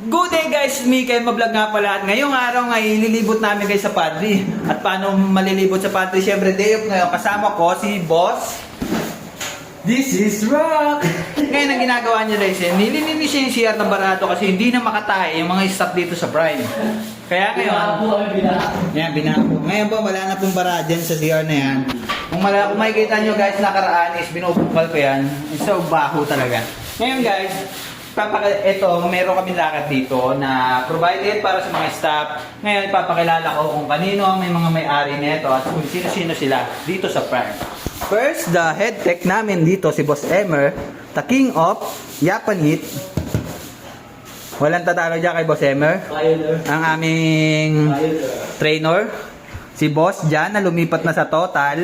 Good day guys, Mikael Mablog nga pala at ngayong araw nga ililibot namin guys sa Padre. At paano malilibot sa Padre? Siyempre day off ngayon, kasama ko si Boss. This is Rock! Ngayon ang ginagawa niya guys, nililinis siya yung CR ng barato kasi hindi na makatae yung mga staff dito sa Prime. Kaya ngayon, yan, binapo. Ngayon po, wala na pong bara dyan sa CR na yan. Kung makikita nyo guys, nakaraan is binubukal ko yan. So, baho talaga. Ngayon guys, ito, meron kami lakad dito na provided para sa mga staff. Ngayon, ipapakilala ko kung kanino ang may mga may-ari nito at kung sino-sino sila dito sa Prime. First, the head tech namin dito, si Boss Emer, the king of Yapanit. Walang tatalo dyan kay Boss Emer. Ang aming trainer, si Boss Jan na lumipat na sa Total.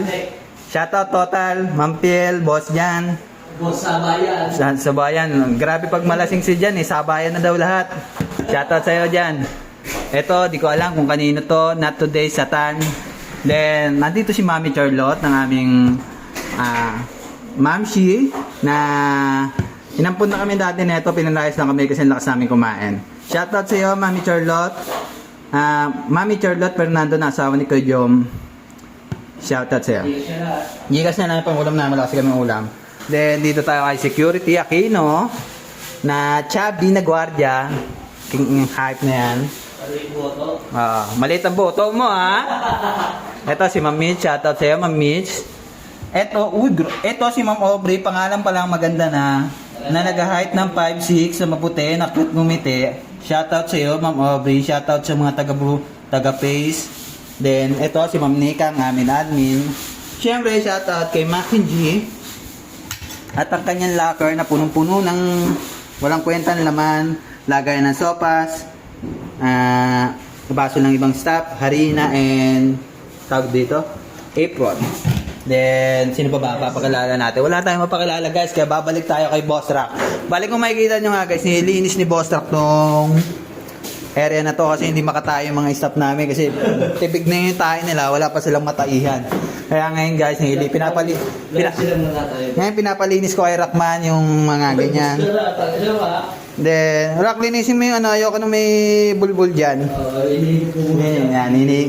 Shoutout Total, Mampil, Boss Jan. Boss Sabayan. Sabayan. Grabe pag malasing si Jan, sabayan na daw lahat. Shoutout sa'yo Jan. Ito, di ko alam kung kanino to. Not today, Satan. Then, nandito si Mami Charlotte ng aming Mamshi na inampun na kami dati neto. Pinalayas lang kami kasi lakas namin kumain. Shoutout sa'yo, Mami Charlotte. Mami Charlotte Fernando na asawa ni Kuya Jom. Shoutout sa'yo. Gigas na namin pang ulam na. Malakas kami ulam. Then, dito tayo kay Security Aquino na chubby na gwardiya. King hype na yan. Maliit ang boto mo, ha? Ito si Ma'am Mitch. Shoutout sa'yo, Ma'am Mitch. Ito si Ma'am Aubrey. Pangalan pa lang maganda na nag-height ng 5'6", na maputi, na cute ngumiti. Shoutout sa'yo, Ma'am Aubrey. Shoutout sa mga taga-face. Then, ito si Ma'am Nika, ang aming admin. Siyempre, shoutout kay Mackenzie. At ang kanyang locker na punong-puno ng walang kwentang laman, lagay ng sopas, baso ng ibang staff, harina, and tawag dito, apron. Then, sino pa ba papakilala natin? Wala tayong mapakilala guys, kaya babalik tayo kay Boss Rock. Balik kung makikita nyo nga guys, nilinis ni Boss Rock tong area na to kasi hindi makatayo yung mga staff namin kasi tibig na yung tayo nila, wala pa silang mataihan. Kaya ngayon guys, ngayon pinapalinis ko kay Rockman yung mga ganyan. Then, Rock, linisin mo yung ayoko na may bulbul dyan.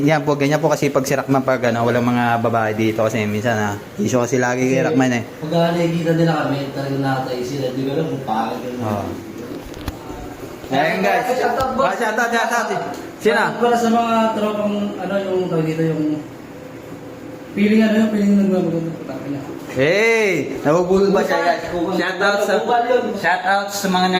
Yan po, ganyan po kasi pag si Rockman pag walang mga babae dito kasi minsan iso kasi lagi kay Rockman eh. Pag nakikita nila kami, talagang nakatayo sila. Di ba lang kung pangit yun. Ayan guys. Shoutout. Sino? Para sa mga tropang, yung tawag dito, yung feeling nagmamagod. Hey! Nabubulol ba siya guys? Shoutout sa mga